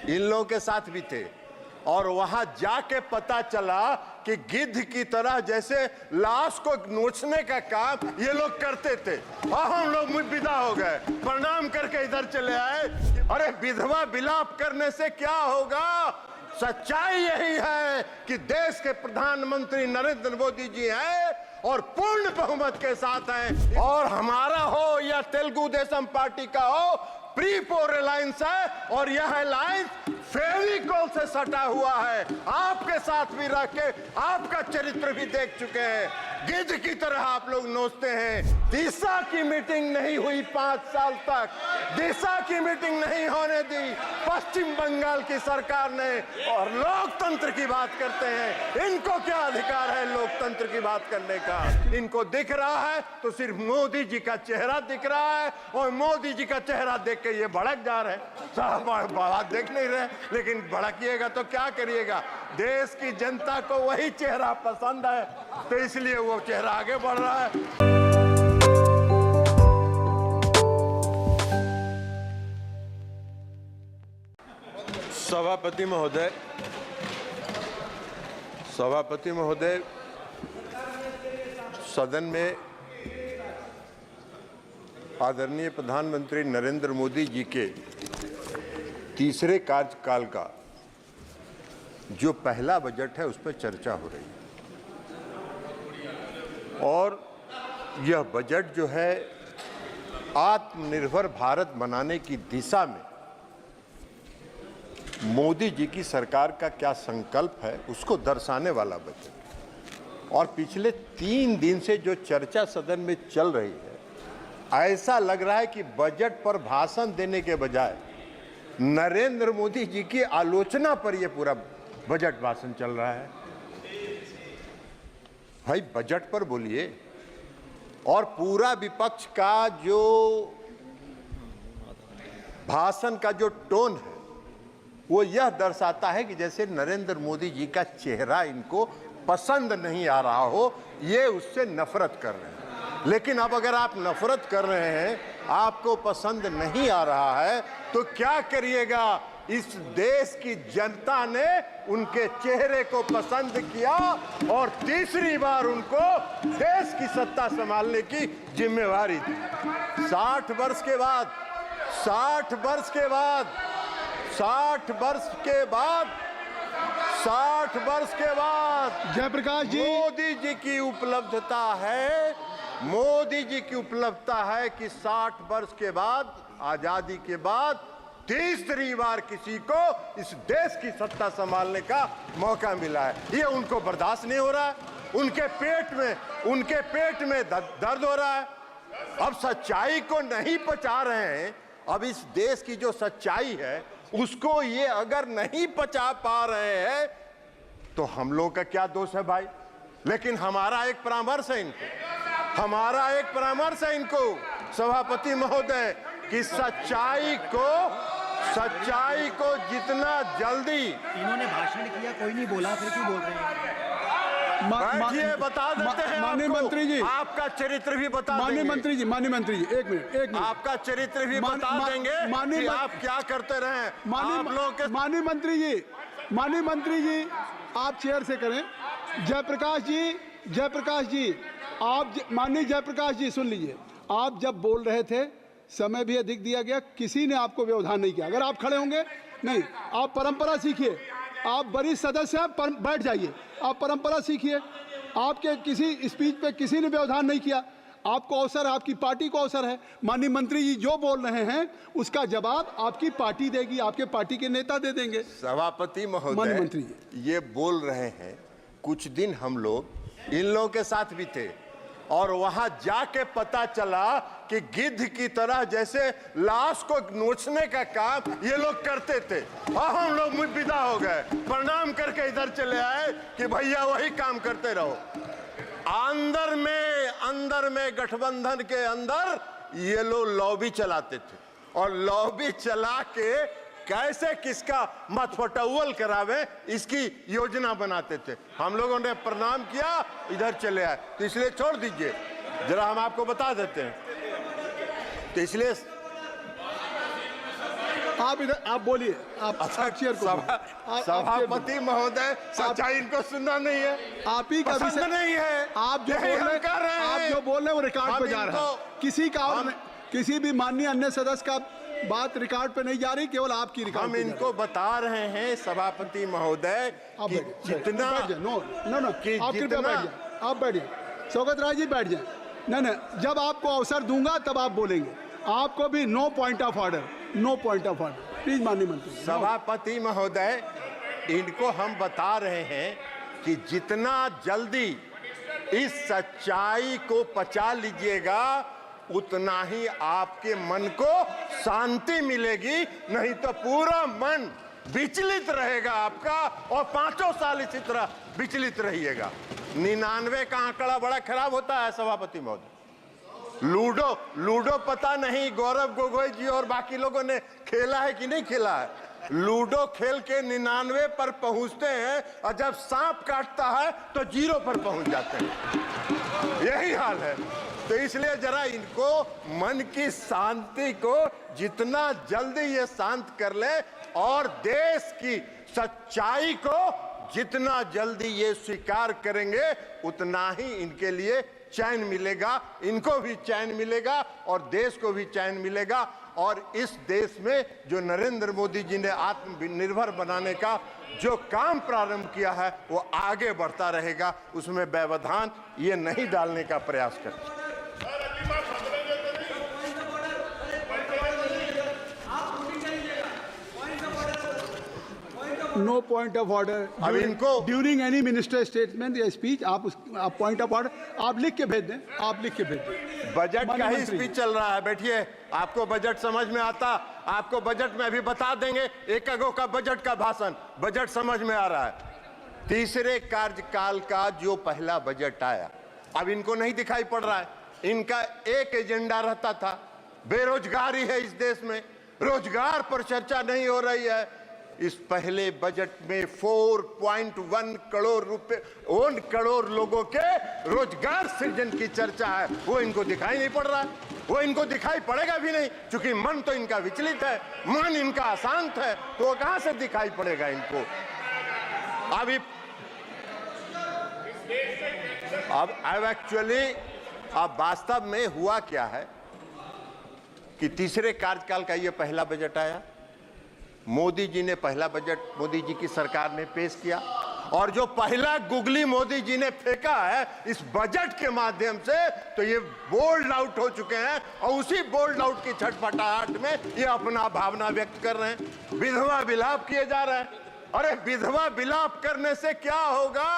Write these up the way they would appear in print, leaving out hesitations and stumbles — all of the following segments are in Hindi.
इन लोगों के साथ भी थे और वहां जाके पता चला कि गिद्ध की तरह जैसे लाश को नोचने का काम ये लोग करते थे। और हम लोग विदा हो गए, प्रणाम करके इधर चले आए। अरे विधवा विलाप करने से क्या होगा? सच्चाई यही है कि देश के प्रधानमंत्री नरेंद्र मोदी जी हैं और पूर्ण बहुमत के साथ हैं। और हमारा हो या तेलुगु देशम पार्टी का हो, प्री पोर अलायंस है और यह अलायंस फेविकोल से सटा हुआ है। आपके साथ भी रह के आपका चरित्र भी देख चुके हैं। गिद्ध की तरह आप लोग नोचते हैं। दिशा की मीटिंग नहीं हुई 5 साल तक, दिशा की मीटिंग नहीं होने दी पश्चिम बंगाल की सरकार ने। और लोकतंत्र की बात करते हैं, इनको क्या अधिकार है लोकतंत्र की बात करने का? इनको दिख रहा है तो सिर्फ मोदी जी का चेहरा दिख रहा है और मोदी जी का चेहरा देख के ये भड़क जा रहे हैं। साहब बात देख नहीं रहे, लेकिन भड़किएगा तो क्या करिएगा? देश की जनता को वही चेहरा पसंद है तो इसलिए वो चेहरा आगे बढ़ रहा है। सभापति महोदय, सदन में आदरणीय प्रधानमंत्री नरेंद्र मोदी जी के तीसरे कार्यकाल का जो पहला बजट है उस पर चर्चा हो रही है। और यह बजट जो है आत्मनिर्भर भारत बनाने की दिशा में मोदी जी की सरकार का क्या संकल्प है उसको दर्शाने वाला बजट। और पिछले 3 दिन से जो चर्चा सदन में चल रही है, ऐसा लग रहा है कि बजट पर भाषण देने के बजाय नरेंद्र मोदी जी की आलोचना पर यह पूरा बजट भाषण चल रहा है। भाई बजट पर बोलिए। और पूरा विपक्ष का जो भाषण का जो टोन है वो यह दर्शाता है कि जैसे नरेंद्र मोदी जी का चेहरा इनको पसंद नहीं आ रहा हो, ये उससे नफरत कर रहे हैं। लेकिन अब अगर आप नफरत कर रहे हैं, आपको पसंद नहीं आ रहा है, तो क्या करिएगा? इस देश की जनता ने उनके चेहरे को पसंद किया और तीसरी बार उनको देश की सत्ता संभालने की जिम्मेवारी दी। 60 वर्ष के बाद जयप्रकाश जी, मोदी जी की उपलब्धता है कि 60 वर्ष के बाद, आजादी के बाद तीसरी बार किसी को इस देश की सत्ता संभालने का मौका मिला है। ये उनको बर्दाश्त नहीं हो रहा है। उनके पेट में दर्द हो रहा है। अब सच्चाई को नहीं पचा रहे हैं। अब इस देश की जो सच्चाई है उसको ये अगर नहीं पचा पा रहे हैं तो हम लोगों का क्या दोष है भाई? लेकिन हमारा एक परामर्श है इनको सभापति महोदय कि सच्चाई को जितना जल्दी। इन्होंने भाषण किया, कोई नहीं बोला, फिर क्यों बोल रहे हैं? बैठिए, बता देते हैं माननीय मंत्री जी, आपका चरित्र भी बता देंगे। माननीय मंत्री जी, एक मिनट आपका चरित्र भी बता देंगे कि आप क्या करते रहे। माननीय मंत्री जी, आप चेयर से करें। जयप्रकाश जी, आप माननीय जयप्रकाश जी सुन लीजिए। आप जब बोल रहे थे समय भी अधिक दिया गया, किसी ने आपको व्यवधान नहीं किया। अगर आप खड़े होंगे, नहीं, आप परंपरा सीखिए। आप वरिष्ठ सदस्य हैं, बैठ जाइए। आप परंपरा सीखिए। आपके किसी स्पीच पे किसी ने व्यवधान नहीं किया। आपको अवसर है, आपकी पार्टी को अवसर है। माननीय मंत्री जी जो बोल रहे हैं उसका जवाब आपकी पार्टी देगी, आपके पार्टी के नेता दे देंगे। सभापति महोदय, माननीय मंत्री जी ये बोल रहे हैं, कुछ दिन हम लोग इन लोगों के साथ भी थे और वहां जाके पता चला कि गिद्ध की तरह जैसे लाश को नोचने का काम ये लोग करते थे। और हम लोग विदा हो गए, प्रणाम करके इधर चले आए कि भैया वही काम करते रहो। अंदर में गठबंधन के अंदर ये लोग लॉबी चलाते थे और लॉबी चला के कैसे किसका मतफटौल करावे इसकी योजना बनाते थे। हम लोगों ने प्रणाम किया, इधर चले आए। तो इसलिए छोड़ दीजिए, जरा हम आपको बता देते हैं। तो इसलिए आप इधर आप बोलिए, आप चेयर को बोलिए। आप सभापति महोदय, सच्चाई इनको सुनना नहीं है, आप ही का पसंद नहीं है। आप जो यही बोल हम कर रहे रहे हैं। आप जो बोल रहे हैं वो रिकॉर्ड पे जा रहा है। किसी का और किसी भी माननीय अन्य सदस्य का बात रिकॉर्ड पे नहीं जा रही, केवल आपकी रिकॉर्ड हम पे जा इनको बता रहे हैं सभापति महोदय कि जितना नो नो नो कि आप कृपया जितना- बैठ जाए, आप बैठिए, शौकत राय जी बैठ जाए। नहीं, जब आपको अवसर दूंगा तब आप बोलेंगे। आपको भी no point of order, no point of order, please माननीय मंत्री। सभापति महोदय, इनको हम बता रहे हैं कि जितना जल्दी इस सच्चाई को पचा लीजिएगा उतना ही आपके मन को शांति मिलेगी, नहीं तो पूरा मन विचलित रहेगा आपका और 5 साल इसी तरह विचलित रहिएगा। 99 का आंकड़ा बड़ा खराब होता है सभापति महोदय। लूडो पता नहीं गौरव गोगोई जी और बाकी लोगों ने खेला है कि नहीं खेला है। लूडो खेल के 99 पर पहुंचते हैं और जब सांप काटता है तो 0 पर पहुंच जाते हैं। यही हाल है। तो इसलिए जरा इनको मन की शांति को जितना जल्दी ये शांत कर ले और देश की सच्चाई को जितना जल्दी ये स्वीकार करेंगे उतना ही इनके लिए चैन मिलेगा, इनको भी चैन मिलेगा और देश को भी चैन मिलेगा। और इस देश में जो नरेंद्र मोदी जी ने आत्मनिर्भर बनाने का जो काम प्रारंभ किया है वो आगे बढ़ता रहेगा, उसमें व्यवधान ये नहीं डालने का प्रयास करें। नो पॉइंट ऑफ ऑर्डर अब इनको ड्यूरिंग एनी मिनिस्टर स्टेटमेंट या स्पीच आप पॉइंट ऑफ ऑर्डर आप लिख के भेज दें, आप लिख के भेज दें। बजट का ही मंत्री। स्पीच चल रहा है, बैठिए, आपको बजट समझ में आता, आपको बजट में अभी बता देंगे। एक का बजट का भाषण, बजट समझ में आ रहा है। तीसरे कार्यकाल का जो पहला बजट आया अब इनको नहीं दिखाई पड़ रहा है। इनका एक एजेंडा रहता था, बेरोजगारी है इस देश में, रोजगार पर चर्चा नहीं हो रही है। इस पहले बजट में 4.1 करोड़ रुपए 1 करोड़ लोगों के रोजगार सृजन की चर्चा है, वो इनको दिखाई नहीं पड़ रहा है। वो इनको दिखाई पड़ेगा भी नहीं, क्योंकि मन तो इनका विचलित है, मन इनका अशांत है, तो वो कहां से दिखाई पड़ेगा इनको। अब एक्चुअली अब वास्तव में हुआ क्या है कि तीसरे कार्यकाल का ये पहला बजट आया, मोदी जी ने पहला बजट मोदी जी की सरकार ने पेश किया और जो पहला गुगली मोदी जी ने फेंका है इस बजट के माध्यम से, तो ये बोल्ड आउट हो चुके हैं और उसी बोल्ड आउट की छटपटाहट में ये अपना भावना व्यक्त कर रहे हैं। विधवा विलाप किए जा रहे हैं। अरे विधवा विलाप करने से क्या होगा?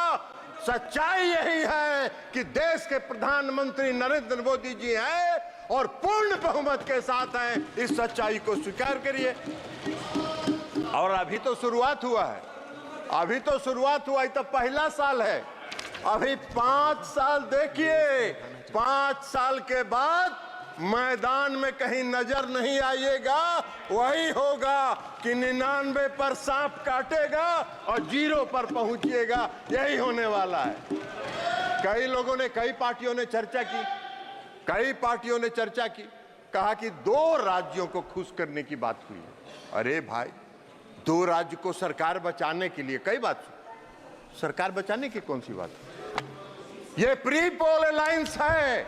सच्चाई यही है कि देश के प्रधानमंत्री नरेंद्र मोदी जी हैं और पूर्ण बहुमत के साथ हैं। इस सच्चाई को स्वीकार करिए। और अभी तो शुरुआत हुआ है, अभी तो शुरुआत हुआ है, तो पहला साल है। अभी 5 साल देखिए, 5 साल के बाद मैदान में कहीं नजर नहीं आइएगा। वही होगा कि 99 पर सांप काटेगा और 0 पर पहुंचिएगा। यही होने वाला है। कई लोगों ने, कई पार्टियों ने चर्चा की, कई पार्टियों ने चर्चा की, कहा कि 2 राज्यों को खुश करने की बात हुई है। अरे भाई, 2 राज्य को सरकार बचाने के लिए कई बात, सरकार बचाने की कौन सी बात? ये प्री पोल अलायंस है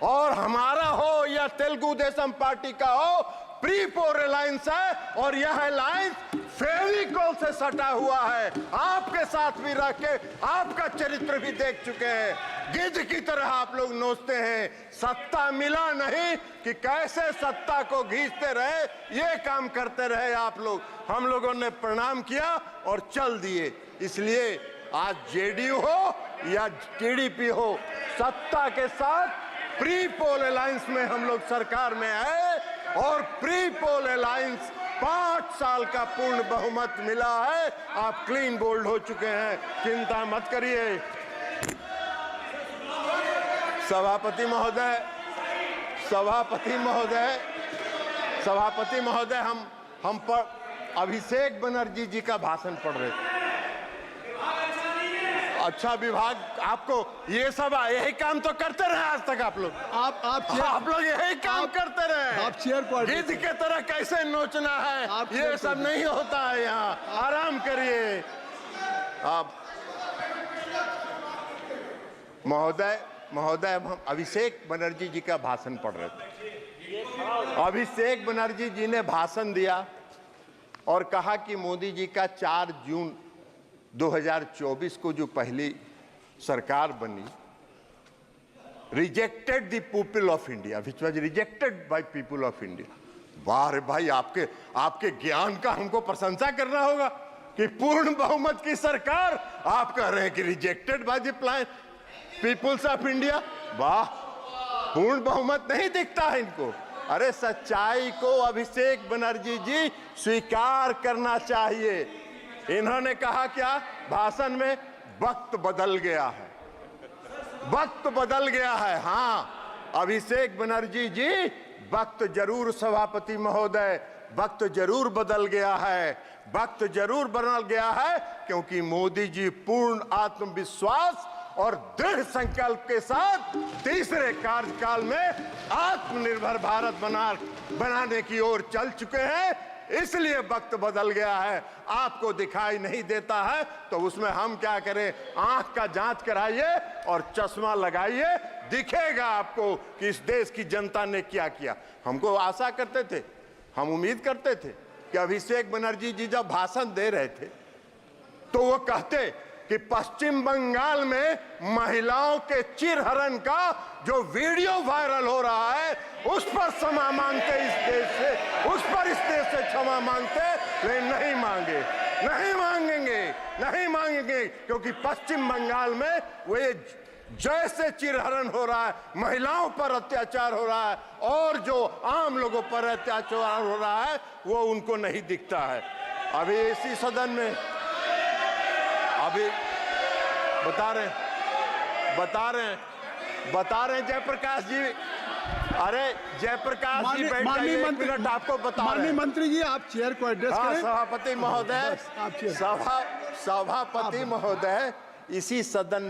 और हमारा हो या तेलुगु देशम पार्टी का हो, प्री पोल अलायंस है और यह अलायंस फेविकोल से सटा हुआ है। आपके साथ भी रह के आपका चरित्र भी देख चुके हैं। गिद्ध की तरह आप लोग नोचते हैं। सत्ता मिला नहीं कि कैसे सत्ता को घींचते रहे, ये काम करते रहे आप लोग। हम लोगों ने प्रणाम किया और चल दिए। इसलिए आज जेडीयू हो या टीडीपी हो, सत्ता के साथ प्री पोल अलायंस में हम लोग सरकार में आए और प्री पोल अलायंस 5 साल का पूर्ण बहुमत मिला है। आप क्लीन बोल्ड हो चुके हैं, चिंता मत करिए। सभापति महोदय, सभापति महोदय, सभापति महोदय, हम पर अभिषेक बनर्जी जी का भाषण पढ़ रहे थे। अच्छा विभाग आपको ये सब यही काम तो करते रहे आज तक आप लोग। आप लोग यही काम करते रहे। आप चेयर को गिद्ध के तरह कैसे नोचना है, ये सब नहीं होता है यहाँ। आराम करिए आप। महोदय हम अभिषेक बनर्जी जी का भाषण पढ़ रहे थे। अभिषेक बनर्जी जी ने भाषण दिया और कहा कि मोदी जी का 4 जून 2024 को जो पहली सरकार बनी, rejected the people of India, which was rejected by people of India. वाह रे भाई, आपके ज्ञान का हमको प्रशंसा करना होगा कि पूर्ण बहुमत की सरकार आप कह रहे हैं कि rejected by the peoples of India. वाह, पूर्ण बहुमत नहीं दिखता है इनको। अरे सच्चाई को अभिषेक बनर्जी जी स्वीकार करना चाहिए। इन्होंने कहा क्या भाषण में? वक्त बदल गया है, वक्त बदल गया है। हाँ अभिषेक बनर्जी जी, वक्त जरूर, सभापति महोदय, वक्त जरूर बदल गया है, वक्त जरूर बदल गया है, क्योंकि मोदी जी पूर्ण आत्मविश्वास और दृढ़ संकल्प के साथ तीसरे कार्यकाल में आत्मनिर्भर भारत बनाने की ओर चल चुके हैं। इसलिए वक्त बदल गया है। आपको दिखाई नहीं देता है तो उसमें हम क्या करें? आंख का जांच कराइए और चश्मा लगाइए, दिखेगा आपको कि इस देश की जनता ने क्या किया। हमको आशा करते थे, हम उम्मीद करते थे कि अभिषेक बनर्जी जी जब भाषण दे रहे थे तो वो कहते कि पश्चिम बंगाल में महिलाओं के चिरहरण का जो वीडियो वायरल हो रहा है उस पर क्षमा मांगते, इस देश से, उस पर इस देश से क्षमा मांगते, लेकिन नहीं मांगे, नहीं मांगेंगे, नहीं मांगेंगे, क्योंकि पश्चिम बंगाल में वो जैसे चिरहरण हो रहा है, महिलाओं पर अत्याचार हो रहा है और जो आम लोगों पर अत्याचार हो रहा है वो उनको नहीं दिखता है। अभी इसी सदन में अभी बता रहे जयप्रकाश जी, अरे जयप्रकाश जी बैठ जाइए, एक मिनट आपको बता रहे हैं। माननीय मंत्री जी आप चेयर को एड्रेस करें। सभापति महोदय, सभापति महोदय, इसी सदन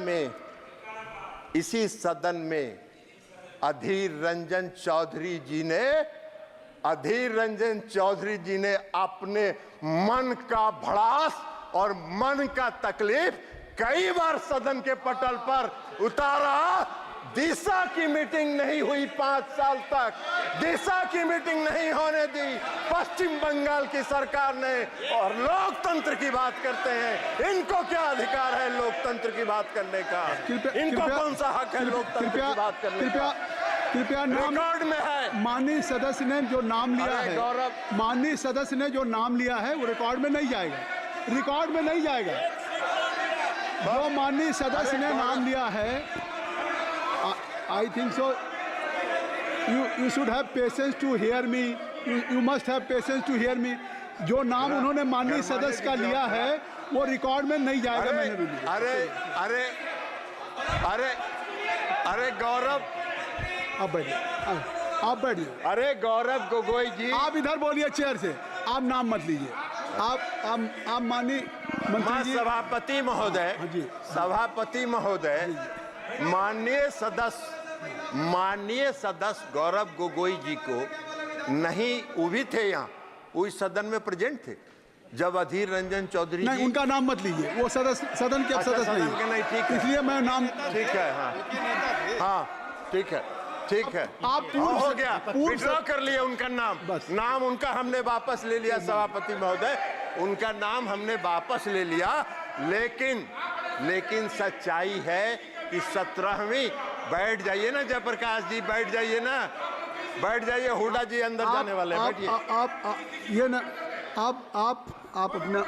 में अधीर रंजन चौधरी जी ने अपने मन का भड़ास और मन का तकलीफ कई बार सदन के पटल पर उतारा। दिशा की मीटिंग नहीं हुई 5 साल तक, दिशा की मीटिंग नहीं होने दी पश्चिम बंगाल की सरकार ने। और लोकतंत्र की बात करते हैं, इनको क्या अधिकार है लोकतंत्र की बात करने का? इनको कौन सा हक है लोकतंत्र की बात करने का? कृपया रिकॉर्ड में है। माननीय सदस्य ने जो नाम लिया है, गौरव, माननीय सदस्य ने जो नाम लिया है वो रिकॉर्ड में नहीं जाएगा, रिकॉर्ड में नहीं जाएगा। जो माननीय सदस्य ने नाम लिया है, I think so you should have patience to hear me, you must have patience to hear me. जो नाम उन्होंने माननीय सदस्य का लिया है वो रिकॉर्ड में नहीं जाएगा। मैंने भी लिया। अरे गौरव, आप बैठिए। अरे गौरव गोगोई जी, आप इधर बोलिए चेयर से, आप नाम मत लीजिए। आप माननीय मंत्री जी। सभापति महोदय, सभापति महोदय, माननीय सदस्य गौरव गोगोई जी को नहीं, वो भी थे यहाँ, वो इस सदन में प्रेजेंट थे जब अधीर रंजन चौधरी नहीं, उनका नाम मत लीजिए, वो सदन के सदस्य नहीं, ठीक है, इसलिए मैं नाम, ठीक है, हाँ ठीक है, ठीक है, आप हो गया, विड्रॉ कर लिया उनका नाम, नाम उनका हमने वापस ले लिया। सभापति महोदय, उनका नाम हमने वापस ले लिया, लेकिन सच्चाई है कि 17वीं, बैठ जाइए ना जयप्रकाश जी, बैठ जाइए ना, बैठ जाइए, हुड्डा जी अंदर जाने वाले, बैठिए। आप अपना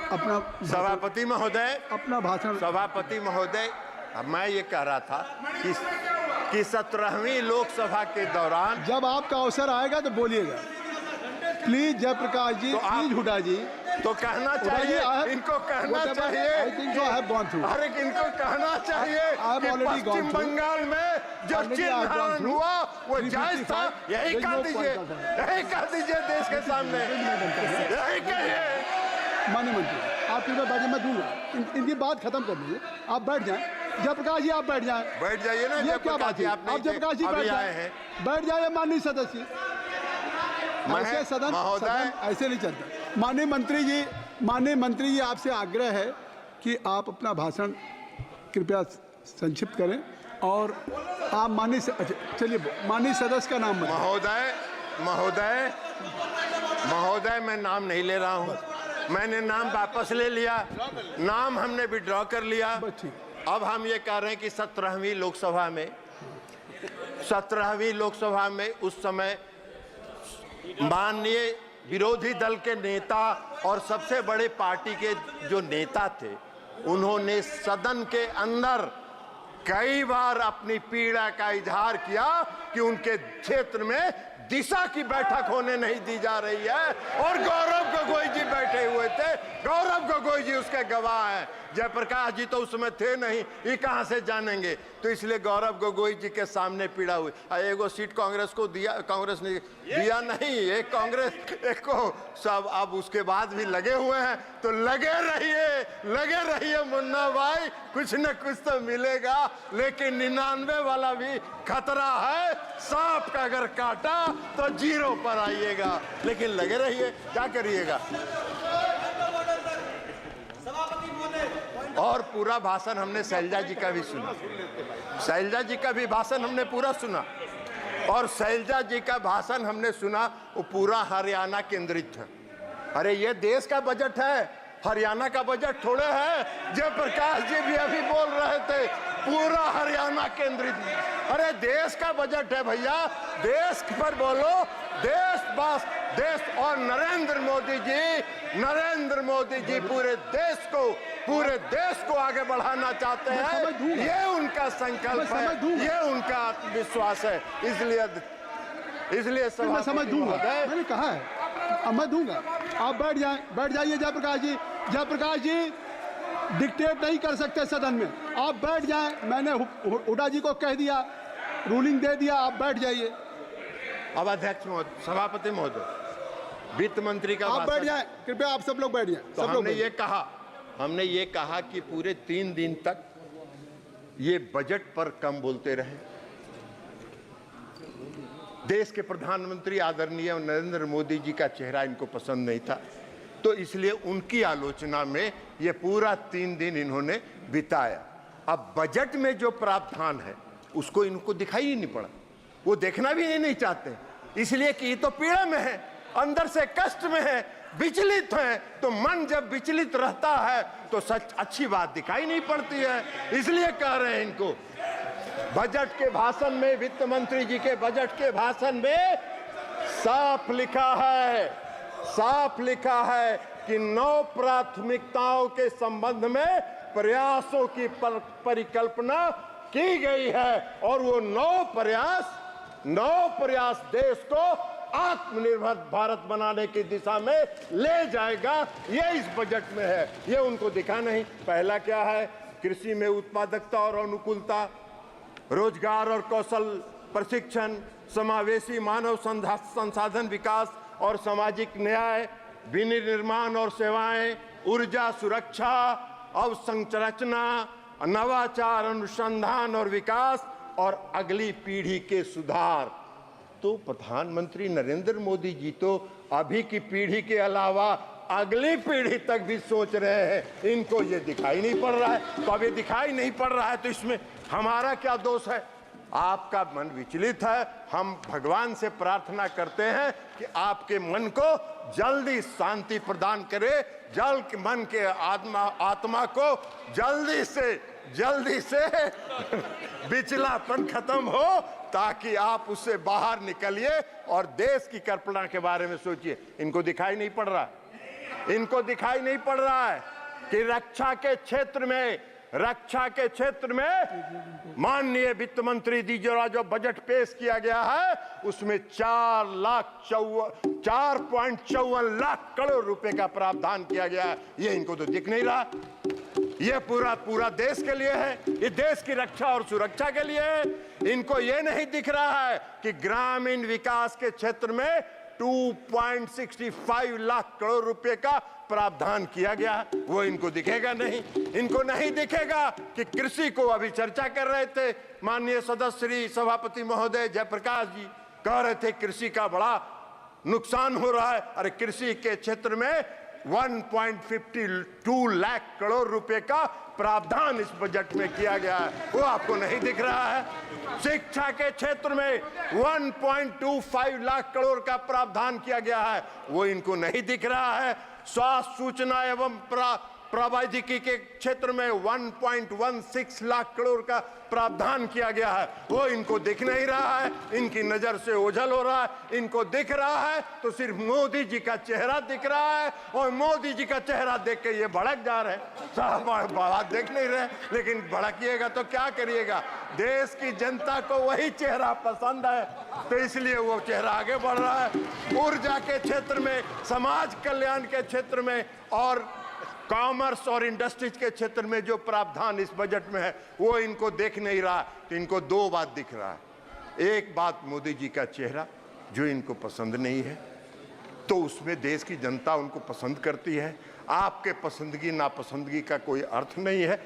सभापति महोदय, अपना भाषण। सभापति महोदय, मैं ये कह रहा था कि 17वीं लोकसभा के दौरान जब आपका अवसर आएगा तो बोलिएगा प्लीज। जयप्रकाश जी, प्लीज हुड्डा जी, तो कहना चाहिए, इनको कहना चाहिए, अरे इनको कहना चाहिए कि पश्चिम बंगाल में जो चिरहरण हुआ वो जायज था। यही कह दीजिए देश के सामने, यही कहिए। माननीय मंत्री, आप इधर बाजी मैं दूंगा, इनकी बात खत्म कर दीजिए। आप बैठ जाएं। जयप्रकाश जी आप बैठ जाएं। बैठ जाइए ना ये क्या जयप्रकाश बात जी, है? आप आप जयप्रकाश जी बैठ अभी आए जाएं। हैं। बैठ जाइए माननीय सदस्य। ऐसे सदन ऐसे नहीं चलता। माननीय मंत्री जी आपसे आग्रह है कि आप अपना भाषण कृपया संक्षिप्त करें और आप चलिए माननीय सदस्य का नाम बताएं। महोदय मैं नाम नहीं ले रहा हूं, मैंने नाम वापस ले लिया, नाम हमने विड्रॉ कर लिया। अब हम ये कह रहे हैं कि 17वीं लोकसभा में उस समय माननीय विरोधी दल के नेता और सबसे बड़े पार्टी के जो नेता थे, उन्होंने सदन के अंदर कई बार अपनी पीड़ा का इजहार किया कि उनके क्षेत्र में दिशा की बैठक होने नहीं दी जा रही है, और गौरव गोगोई जी बैठे हुए थे। गौरव गोगोई जी उसके गवाह हैं। जयप्रकाश जी तो उसमें थे नहीं, ये कहां से जानेंगे? तो इसलिए गौरव गोगोई जी के सामने पीड़ा हुई। एगो सीट कांग्रेस को दिया, कांग्रेस ने दिया नहीं, एक कांग्रेस एक को सब। अब उसके बाद भी लगे हुए हैं, तो लगे रहिए मुन्ना भाई, कुछ न कुछ तो मिलेगा। लेकिन 99 वाला भी खतरा है, सांप का अगर काटा तो 0 पर आइएगा। लेकिन लगे रहिए, क्या करिएगा। और पूरा भाषण हमने शैलजा जी का भी सुना, शैलजा जी का भी भाषण हमने पूरा सुना, और शैलजा जी का भाषण हमने सुना, वो पूरा हरियाणा केंद्रित था। अरे ये देश का बजट है, हरियाणा का बजट थोड़े है। जयप्रकाश जी भी अभी बोल रहे थे पूरा हरियाणा केंद्रित। अरे देश का बजट है भैया, देश पर बोलो, देश और नरेंद्र मोदी जी पूरे देश को आगे बढ़ाना चाहते हैं। ये उनका संकल्प है, ये उनका आत्मविश्वास है। इसलिए मैं समझ दूंगा, मैंने कहा है, अब मैं दूंगा। आप बैठ जाइए जयप्रकाश जी डिक्टेट नहीं कर सकते सदन में, आप बैठ जाएं। मैंने हुड्डा जी को कह दिया, रूलिंग दे दिया, आप बैठ जाइए। अब अध्यक्ष महोदय, सभापति महोदय, वित्त मंत्री का आप बैठ जाएं, कृपया आप सब लोग बैठ जाएं। तो हमने ये कहा कि पूरे 3 दिन तक ये बजट पर कम बोलते रहे। देश के प्रधानमंत्री आदरणीय नरेंद्र मोदी जी का चेहरा इनको पसंद नहीं था, तो इसलिए उनकी आलोचना में ये पूरा 3 दिन इन्होंने बिताया। अब बजट में जो प्रावधान है उसको इनको दिखाई ही नहीं पड़ा, वो देखना भी नहीं चाहते, इसलिए कि ये तो पीड़ा में है, अंदर से कष्ट में है, विचलित है। तो मन जब विचलित रहता है तो सच अच्छी बात दिखाई नहीं पड़ती है, इसलिए कह रहे हैं इनको। बजट के भाषण में, वित्त मंत्री जी के बजट के भाषण में साफ लिखा है कि 9 प्राथमिकताओं के संबंध में प्रयासों की परिकल्पना की गई है, और वो 9 प्रयास देश को आत्मनिर्भर भारत बनाने की दिशा में ले जाएगा। ये इस बजट में है, ये उनको दिखा नहीं। पहला क्या है? कृषि में उत्पादकता और अनुकूलता, रोजगार और कौशल प्रशिक्षण, समावेशी मानव संसाधन विकास और सामाजिक न्याय, विनिर्माण और सेवाएं, ऊर्जा सुरक्षा, अवसंरचना, नवाचार, अनुसंधान और विकास, और अगली पीढ़ी के सुधार। तो प्रधानमंत्री नरेंद्र मोदी जी तो अभी की पीढ़ी के अलावा अगली पीढ़ी तक भी सोच रहे हैं, इनको ये दिखाई नहीं पड़ रहा है। तो अब ये दिखाई नहीं पड़ रहा है तो इसमें हमारा क्या दोष है? आपका मन विचलित है, हम भगवान से प्रार्थना करते हैं कि आपके मन को जल्दी शांति प्रदान करे, मन के आत्मा को जल्दी से विचलापन खत्म हो, ताकि आप उससे बाहर निकलिए और देश की कल्पना के बारे में सोचिए। इनको दिखाई नहीं पड़ रहा है कि रक्षा के क्षेत्र में माननीय वित्त मंत्री जी जो बजट पेश किया गया है उसमें 4.54 लाख करोड़ रुपए का प्रावधान किया गया है। ये इनको तो दिख नहीं रहा। ये पूरा देश के लिए है, ये देश की रक्षा और सुरक्षा के लिए है। इनको ये नहीं दिख रहा है कि ग्रामीण विकास के क्षेत्र में 2.65 लाख करोड़ रुपए का प्रावधान किया गया है, वो इनको दिखेगा नहीं। इनको नहीं दिखेगा कि कृषि को अभी चर्चा कर रहे थे माननीय सदस्य श्री सभापति महोदय जयप्रकाश जी, कह रहे थे कृषि का बड़ा नुकसान हो रहा है। अरे कृषि के क्षेत्र में 1.52 लाख करोड़ रुपए का प्रावधान इस बजट में किया गया है, वो आपको नहीं दिख रहा है। शिक्षा के क्षेत्र में 1.25 लाख करोड़ का प्रावधान किया गया है, वो इनको नहीं दिख रहा है। स्वास्थ्य सूचना एवं प्रौद्योगिकी के क्षेत्र में 1.16 लाख करोड़ का प्रावधान किया गया है, वो इनको दिख नहीं रहा है। इनकी नजर से ओझल हो रहा है। इनको दिख रहा है तो सिर्फ मोदी जी का चेहरा दिख रहा है, और मोदी जी का चेहरा देख के ये भड़क जा रहे हैं। साहब बात देख नहीं रहे, लेकिन भड़किएगा तो क्या करिएगा। देश की जनता को वही चेहरा पसंद है, तो इसलिए वो चेहरा आगे बढ़ रहा है। ऊर्जा के क्षेत्र में, समाज कल्याण के क्षेत्र में और कॉमर्स और इंडस्ट्रीज के क्षेत्र में जो प्रावधान इस बजट में है, वो इनको देख नहीं रहा। तो इनको दो बात दिख रहा है। एक बात मोदी जी का चेहरा जो इनको पसंद नहीं है, तो उसमें देश की जनता उनको पसंद करती है। आपके पसंदगी नापसंदगी का कोई अर्थ नहीं है।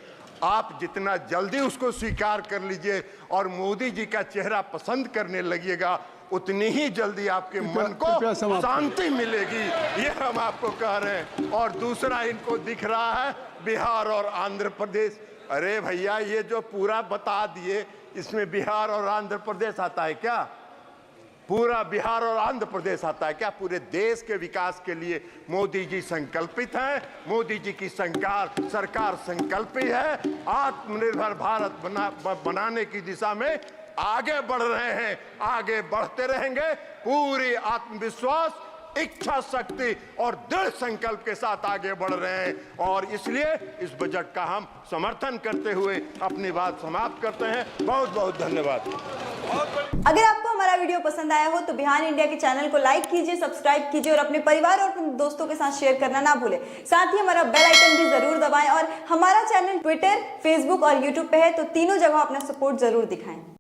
आप जितना जल्दी उसको स्वीकार कर लीजिए और मोदी जी का चेहरा पसंद करने लगिएगा, उतनी ही जल्दी आपके मन को शांति मिलेगी, ये हम आपको कह रहे हैं। और दूसरा इनको दिख रहा है बिहार और आंध्र प्रदेश। अरे भैया, ये जो पूरा बता दिए, इसमें बिहार और आंध्र प्रदेश आता है क्या? पूरा बिहार और आंध्र प्रदेश आता है क्या? पूरे देश के विकास के लिए मोदी जी संकल्पित हैं। मोदी जी की सरकार संकल्पित है। आत्मनिर्भर भारत बनाने की दिशा में आगे बढ़ रहे हैं, आगे बढ़ते रहेंगे। पूरी आत्मविश्वास, इच्छा शक्ति और दृढ़ संकल्प के साथ आगे बढ़ रहे हैं, और इसलिए इस बजट का हम समर्थन करते हुए अपनी बात समाप्त करते हैं। बहुत बहुत धन्यवाद। अगर आपको हमारा वीडियो पसंद आया हो तो बिहान इंडिया के चैनल को लाइक कीजिए, सब्सक्राइब कीजिए और अपने परिवार और अपने दोस्तों के साथ शेयर करना ना भूलें। साथ ही हमारा बेल आइकन भी जरूर दबाएं, और हमारा चैनल ट्विटर, फेसबुक और यूट्यूब पे है, तो तीनों जगह अपना सपोर्ट जरूर दिखाएं।